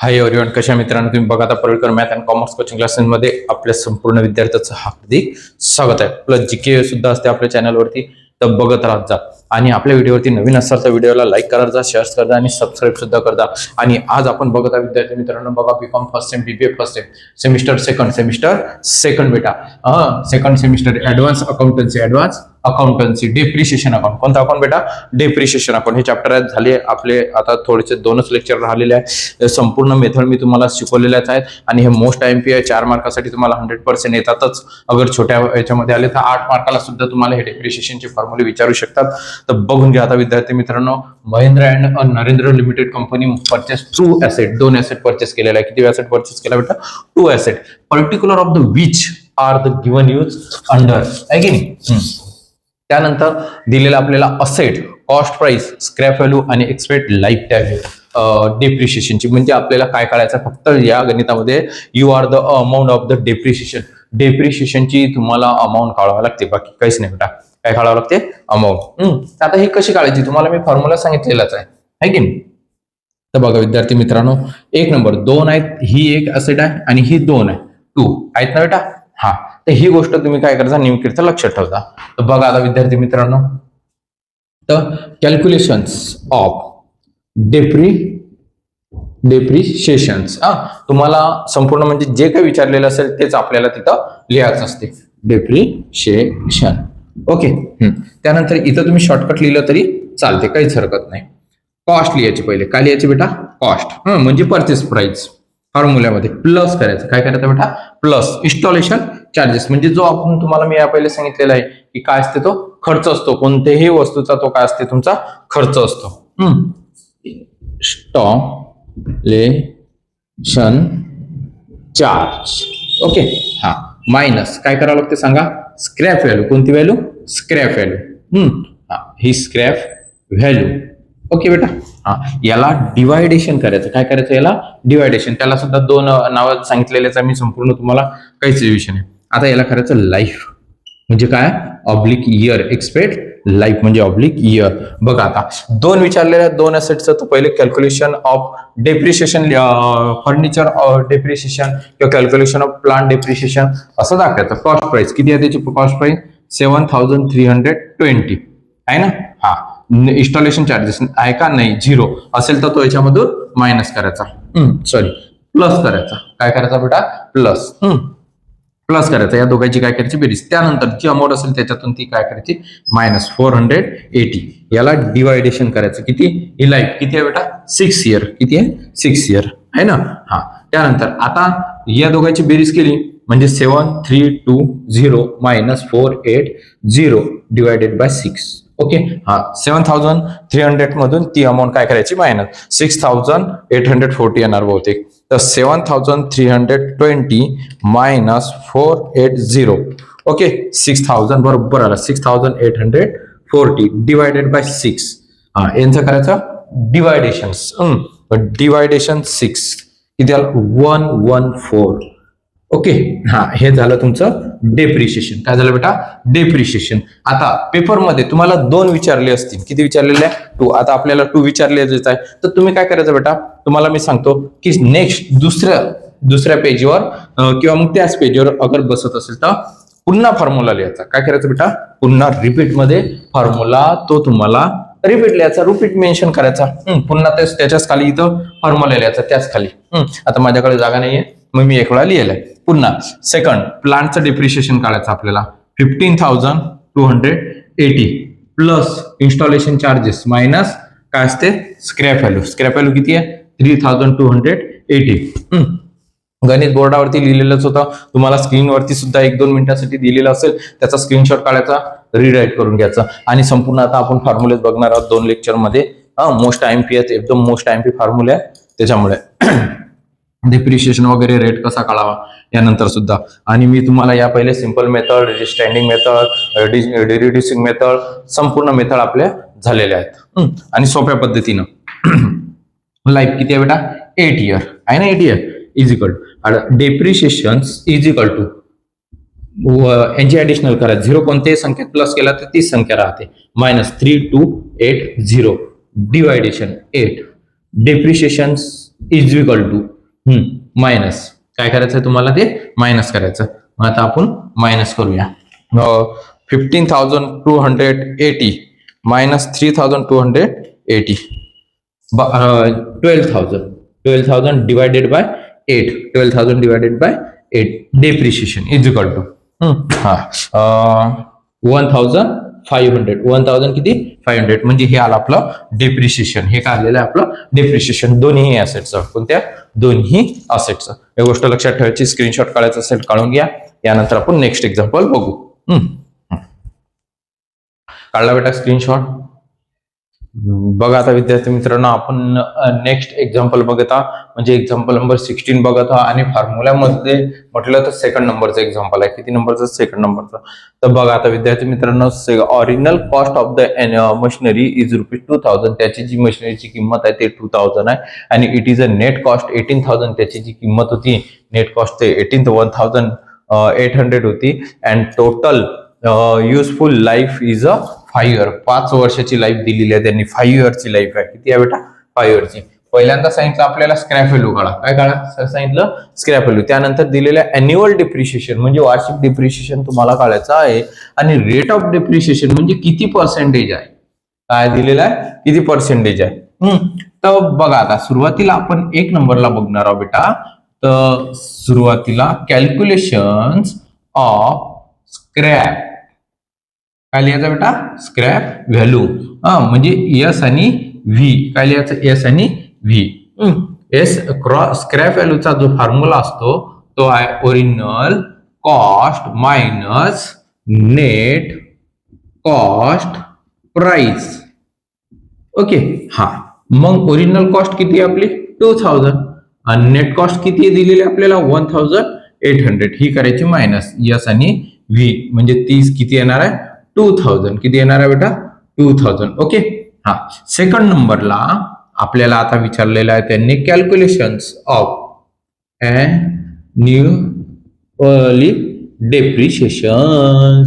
Hi everyone, कशा मित्रांनो तुम्ही बघा आता परेडकर मॅथ अँड कॉमर्स कोचिंग क्लासेसमध्ये आपल्या संपूर्ण विद्यार्थ्यांचं हार्दिक स्वागत आहे. प्लस जीके सुद्धा असते आपल्या चॅनलवरती, तर बघत राहत जा. आणि आपल्या व्हिडिओवरती नवीन असाल तर व्हिडिओला लाईक करा, शेअर करा आणि सबस्क्राईब सुद्धा करा. आणि आज आपण बघत आहे विद्यार्थी मित्रांनो, बघा BCom first sem, BBA first sem, semester second बेटा. Second semester advance accountancy depreciation account. कोणता अकाउंट बेटा? Depreciation account. हे चॅप्टर झाले आपले, आता थोडेसे 2च लेक्चर राहिलेले आहे. संपूर्ण मेथड मी तुम्हाला शिकवलेल्याच आहेत आणि हे मोस्ट IMP आहे. 4 मार्कासाठी तुम्हाला 100% येतातच. अगर छोट्या याच्यामध्ये आले तर 8 मार्काला सुद्धा तुम्हाला हे डेप्रिशिएशनचे फॉर्म्युले विचारू शकतात. तर बघून घ्या आता विद्यार्थी मित्रांनो. Mahindra and Narendra limited company purchase 2 asset, 2 asset purchase केलेला आहे. किती ॲसेट परचेस केला बेटा? 2 asset. Particular of the which are the given use under, आहे की नाही? त्यानंतर दिलेला आपल्याला asset, cost price, scrap value आणि एक्सपेक्ट लाईफ टाईम डेप्रिशिएशनची. म्हणजे आपल्याला काय करायचं फक्त या गणितामध्ये, you are the amount of the depreciation. डेप्रिशिएशनची तुम्हाला अमाऊंट काढावं लागते, बाकी काहीच नाही बेटा. काय काढावं लागते? अमाऊंट. आता ही कशी काढायची तुम्हाला मी फॉर्म्युला सांगितलेलाच आहे की नाही? तर बघा विद्यार्थी मित्रांनो, 1 नंबर 2 आहेत, ही एक असेट आहे आणि ही 2 आहे, 2 आहेत ना बेटा? हा, तर ही गोष्ट तुम्ही काय करायचा नेमकीच लक्षात ठेवता. तर बघा आता विद्यार्थी मित्रांनो, तर कॅल्क्युलेशन्स ऑफ डेप्रिशिएशन्स, तुम्हाला संपूर्ण म्हणजे जे काही विचारलेलं असेल तेच आपल्याला तिथं लिहायचं असते. डेप्रिशिएशन. ओके. त्यानंतर इथं तुम्ही शॉर्टकट लिहिलं तरी चालते, काहीच हरकत नाही. कॉस्ट लिहायची पहिले. काय लिहायची बेटा? कॉस्ट. म्हणजे परचेस प्राइस. फॉर्म्युल्यामध्ये प्लस करायचं. काय करायचं बेटा? Plus installation charges. म्हणजे जो आपण तुम्हाला मी या पहिले सांगितलेला आहे की काय असते, तो खर्च असतो. कोणत्याही वस्तूचा तो काय असते? तुमचा खर्च असतो. Installation charge. ओके. हा, मायनस काय करावं लागते सांगा? Scrap value. कोणती व्हॅल्यू? Scrap value. ही स्क्रॅप व्हॅल्यू. ओके बेटा. याला डिवायडेशन करायचं. काय करायचं? याला डिवायडेशन. त्याला सुद्धा 2 नावं सांगितलेलेच आहे मी, संपूर्ण तुम्हाला काहीच विषय नाही. आता याला करायचं लाईफ. म्हणजे काय? Oblique year. एक्सपेक्ट लाईफ म्हणजे ऑब्लिक इयर. बघा आता 2 विचारलेल्या 2 असेटचं, तर पहिले calculation of depreciation, furniture depreciation किंवा कॅल्क्युलेशन ऑफ प्लांट डेप्रिशिएशन असं दाखवायचं. कॉस्ट प्राइस किती आहे त्याची? कॉस्ट प्राइस 7320 आहे ना? हा. इन्स्टॉलेशन चार्जेस आहे का? नाही, 0 असेल तर तो याच्यामधून मायनस करायचा. प्लस करायचा. काय करायचा बेटा? प्लस. प्लस करायचा. या दोघांची काय करायची? बेरीज. त्यानंतर जी अमाऊंट असेल त्याच्यातून ती काय करायची? मायनस 480. याला डिवायडेशन करायचं. किती? ही लाईफ किती आहे बेटा? 6 इयर. किती आहे? 6 इयर आहे ना? हा. त्यानंतर आता या दोघांची बेरीज केली म्हणजे 7320 मायनस 480 डिवायडेड बाय 6. ओके. हा, 7300 मधून ती अमाऊंट काय करायची? मायनस 6840 येणार बहुतेक. तर 7320 मायनस 480. ओके. 6000 बरोबर आला. 6840 डिवायडेड बाय 6. यांचं करायचं डिवायडेशन. डिवायडेशन 6 किती आलं? 114. ओके. हा, हे झालं तुमचं डेप्रिशिएशन. काय झालं बेटा? डेप्रिशिएशन. आता पेपरमध्ये तुम्हाला 2 विचारले असतील. किती विचारलेले आहे? 2. आता आपल्याला 2 विचारले आहे, तर तुम्ही काय करायचं बेटा? तुम्हाला मी सांगतो की नेक्स्ट दुसऱ्या पेजवर किंवा मग त्याच पेजवर अगर बसत असेल तर पुन्हा फॉर्म्युला लिहायचा. काय करायचं बेटा? पुन्हा रिपीट मध्ये फॉर्म्युला तो तुम्हाला रिपीट लिहायचा, रिपीट मेन्शन करायचा. पुन्हा त्याच्याच खाली इथं फॉर्म्युला लिहायचा, त्याच खाली. आता माझ्याकडे जागा नाहीये, मग मी एक वेळा लिहिलंय. पुन्हा सेकंड प्लांटचं डेप्रिशिएशन काढायचं आपल्याला. 15280 प्लस इन्स्टॉलेशन चार्जेस मायनस काय असते? Scrap value. स्क्रॅप व्हॅल्यू किती आहे? 3280. गणित बोर्डावरती लिहिलेलंच होतं. तुम्हाला स्क्रीनवरती सुद्धा 1-2 मिनिटांसाठी दिलेलं असेल. त्याचा स्क्रीनशॉट काढायचा, रीराईट करून घ्यायचा. आणि संपूर्ण आता आपण फॉर्म्युलेज बघणार आहोत 2 लेक्चरमध्ये. मोस्ट IMP आहेत, एकदम मोस्ट IMP फॉर्म्युले आहे. त्याच्यामुळे डेप्रिशिएशन वगैरे रेट कसा काढावा यानंतर सुद्धा. आणि मी तुम्हाला या पहिले simple method, standing method, reducing method, संपूर्ण मेथड आपल्या झालेल्या आहेत आणि सोप्या पद्धतीनं. लाईफ किती आहे बेटा? 8 इयर आहे ना? 8 year is equal to depreciation is equal to यांची ऍडिशनल करा. 0 कोणत्याही संख्येत प्लस केला तर तीच संख्या राहते. Minus 3280 division 8 depreciation is equal to minus काय करायचं तुम्हाला ते मायनस करायचं. मग आता आपण मायनस करूया. 15,280 minus 3,280 12,000 divided by 8 12,000 divided by 8 depreciation is equal to 1,500 किती 500 म्हणजे हे आलं आपलं डेप्रिशिएशन. हे काय आलेलं आहे आपलं डेप्रिशिएशन दोन्ही ऍसेटचं. कोणत्या दोन्ही असेटचं. या गोष्ट लक्षात ठेवायची. स्क्रीनशॉट काढायचं असेल काढून घ्या. यानंतर आपण नेक्स्ट एक्झाम्पल बघू. काढला बेटा स्क्रीनशॉट. बघा आता विद्यार्थी मित्रांनो आपण नेक्स्ट एक्झाम्पल बघता म्हणजे एक्झाम्पल नंबर 16 बघत आहोत आणि फॉर्म्युल्यामध्ये म्हटलं तर सेकंड नंबरचं एक्झाम्पल आहे. किती नंबरचं सेकंड नंबरचं. तर बघा आता विद्यार्थी मित्रांनो original cost of the machinery is ₹2,000. त्याची जी मशिनरीची किंमत आहे ते 2,000 आहे आणि it is a net cost 18,000. त्याची जी किंमत होती नेट कॉस्ट ते 1,800 होती and total useful life is a 5 year. 5 वर्षाची लाईफ दिलेली आहे त्यांनी. 5 yearची लाईफ आहे. किती आहे बेटा 5 yearची. पहिल्यांदा सांगितलं आपल्याला स्क्रॅप व्हॅल्यू काढा. काय काढा सांगितलं स्क्रॅप व्हॅल्यू. त्यानंतर दिलेलं अॅन्युअल डिप्रिशिएशन म्हणजे वार्षिक डिप्रिशिएशन तुम्हाला काढायचं आहे आणि रेट ऑफ डिप्रिशिएशन म्हणजे किती पर्सेंटेज आहे. काय दिलेलं आहे किती पर्सेंटेज आहे. तर बघा आता सुरुवातीला आपण 1 नंबरला बघणार आहोत बेटा. तर सुरुवातीला कॅल्क्युलेशन्स ऑफ स्क्रॅप काय लिहायचं बेटा स्क्रॅप व्हॅल्यू. म्हणजे एस आणि व्ही काय लिहायचं एस आणि व्ही. स्क्रॅप व्हॅल्यूचा जो फॉर्म्युला असतो तो आहे original cost minus net cost price. Okay हा मग ओरिजिनल कॉस्ट किती आहे आपली 2,000 आणि नेट कॉस्ट किती आहे दिलेली आपल्याला 1,800. ही करायची मायनस एस आणि व्ही म्हणजे 30 किती येणार आहे 2,000. किती येणार आहे बेटा 2,000. ओके हा सेकंड नंबरला आपल्याला आता विचारलेलं आहे त्यांनी कॅल्क्युलेशन्स ऑफ न्यूअली डेप्रिशिएशन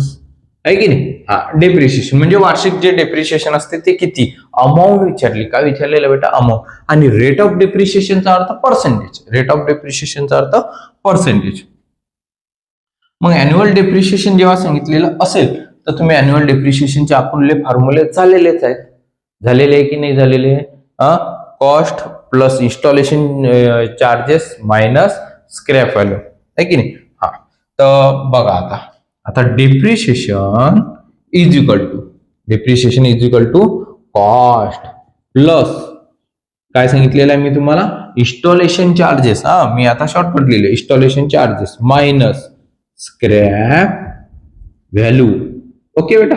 आहे की नाही. हा डेप्रिशिएशन म्हणजे वार्षिक जे डेप्रिशिएशन असते ते किती अमाऊंट विचारली. काय विचारलेलं बेटा अमाऊंट. आणि रेट ऑफ डेप्रिशिएशनचा अर्थ पर्सेंटेज. रेट ऑफ डेप्रिशिएशनचा अर्थ पर्सेंटेज. मग अॅन्युअल डेप्रिशिएशन जेव्हा सांगितलेलं असेल तर तुम्ही अॅन्युअल डेप्रिशिएशनचे आपले फॉर्म्युले चाललेलेच आहेत. झालेले आहे की नाही झालेले. Cost plus installation charges minus scrap value आहे की नाही. हा तर बघा आता depreciation is equal to cost plus काय सांगितलेलं आहे मी तुम्हाला इन्स्टॉलेशन चार्जेस. मी आता शॉर्टकट लिहिले installation charges minus scrap value. Okay बेटा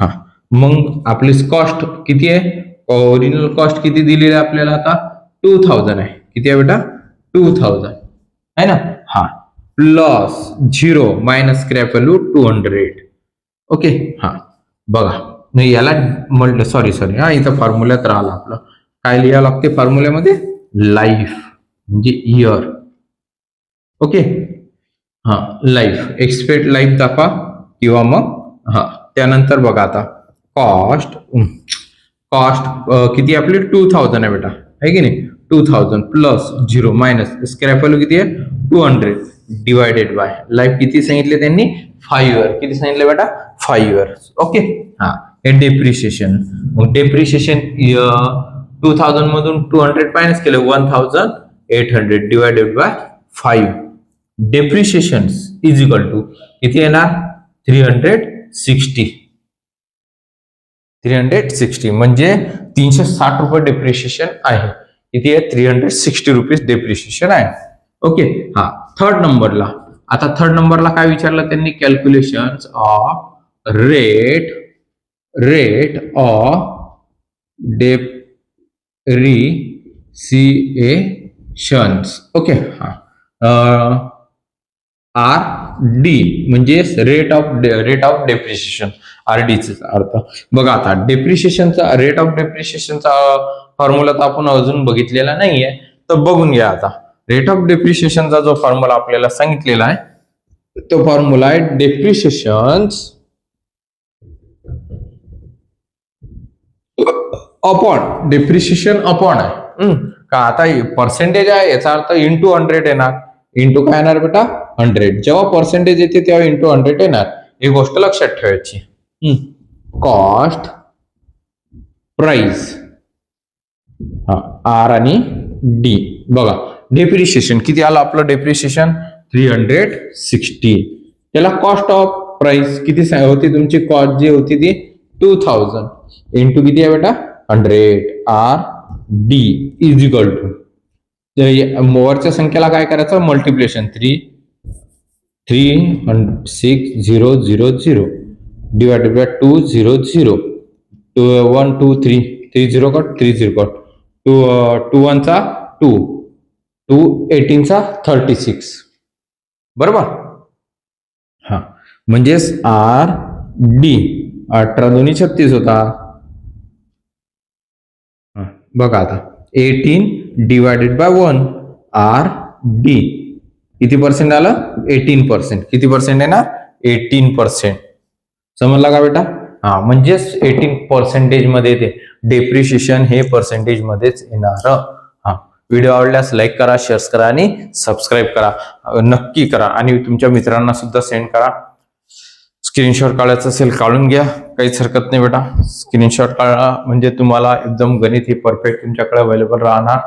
हा मग आपली कॉस्ट किती आहे ओरिजिनल कॉस्ट किती दिलेली आहे आपल्याला आता 2,000 आहे. किती आहे बेटा 2,000 आहे ना. हा plus 0 minus scrap value 200. Okay हा बघा नाही याला म्हटलं सॉरी हा इथं फॉर्म्युल्यात राहिला आपलं. काय लिहावं लागते फॉर्म्युल्यामध्ये लाईफ म्हणजे इयर. ओके हा लाईफ एक्सपेक्ट लाईफ दाखवा किंवा मग हा त्यानंतर बघा आता कॉस्ट किती आपली 2,000 आहे बेटा आहे की नाही 2,000 प्लस 0 मायनस स्क्रॅप व्हॅल्यू किती आहे 200 डिवायडेड बाय लाईफ किती सांगितले त्यांनी 5 year. किती सांगितले बेटा 5 years. ओके हा हे डेप्रिशिएशन. मग डेप्रिशिएशन 2,000 मधून 200 मायनस केले 1,800 divided by 5. Depreciation is equal to किती येणार 360 म्हणजे 360 रुपये डेप्रिशिएशन आहे. किती आहे 360 रुपीज डेप्रिशिएशन आहे. ओके हा थर्ड नंबरला काय विचारलं त्यांनी calculations of rate of depreciations. Okay हा RD म्हणजे रेट ऑफ डेप्रिशिएशन RDचा अर्थ बघा. आता डेप्रिशिएशनचा रेट ऑफ डेप्रिशिएशनचा फॉर्म्युला तर आपण अजून बघितलेला नाहीये तर बघून घ्या. आता रेट ऑफ डेप्रिशिएशनचा जो फॉर्म्युला आपल्याला सांगितलेला आहे तो फॉर्म्युला आहे डेप्रिशिएशन्स अपॉन डेप्रिशिएशन अपॉन आहे का आता पर्सेंटेज आहे याचा अर्थ इंटू 100 येणार. इंटू काय येणार बेटा 100. जेव्हा पर्सेंटेज येते तेव्हा इंटू 100 येणार. ही गोष्ट लक्षात ठेवायची. कॉस्ट प्राइस आर आणि डी. बघा डेप्रिशिएशन किती आलं आपलं डेप्रिशिएशन 360. त्याला कॉस्ट ऑफ प्राइस किती होती तुमची कॉस्ट जी होती ती 2000 इंटू किती आहे बेटा 100 R D is equal to वरच्या संख्येला काय करायचं multiplication 36000 divided by 200 1 2 3 30 cut 30 cut 2 1 चा 2 2 18 चा 36 बरोबर. हा म्हणजेच आर डी 18 दोन्ही 36 होता. बघा आता 18 डिवाइडेड बाय 1 आर डी किती पर्सेंट आलं 18%. किती पर्सेंट आहे ना 18%. समजला का बेटा. हा म्हणजेच 18% मध्ये येते डेप्रिशिएशन हे पर्सेंटेज मध्येच येणार. हा व्हिडिओ आवडल्यास लाईक करा शेअर करा आणि सबस्क्राईब करा नक्की करा आणि तुमच्या मित्रांना सुद्धा सेंड करा. स्क्रीनशॉट काढायचं असेल काढून घ्या काहीच हरकत नाही बेटा. स्क्रीनशॉट काढा म्हणजे तुम्हाला एकदम गणित हे परफेक्ट तुमच्याकडे अवेलेबल राहणार.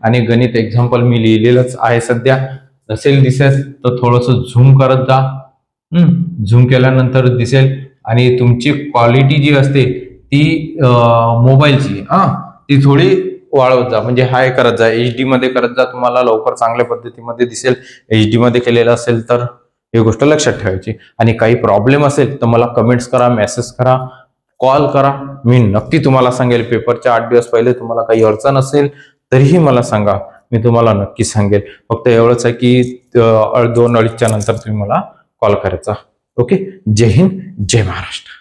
आणि गणित एक्झाम्पल मी लिहिलेलंच आहे सध्या. नसेल दिसेल तर थोडस झूम करत जा. झूम केल्यानंतर दिसेल आणि तुमची क्वालिटी जी असते ती मोबाईलची ती थोडी वाढवत जा म्हणजे हाय करत जा HD मध्ये करत जा. तुम्हाला लवकर चांगल्या पद्धतीमध्ये दिसेल. HD मध्ये केलेलं असेल तर ही गोष्ट लक्षात ठेवायची. आणि काही प्रॉब्लेम असेल तर मला कमेंट्स करा मेसेज करा कॉल करा. मी नक्की तुम्हाला सांगेल. पेपरच्या 8 दिवस पहिले तुम्हाला काही अडचण असेल तरीही मला सांगा मी तुम्हाला नक्की सांगेल. फक्त एवढंच आहे की 2-2:30च्या नंतर तुम्ही मला कॉल करायचा. ओके. जय हिंद जय महाराष्ट्र.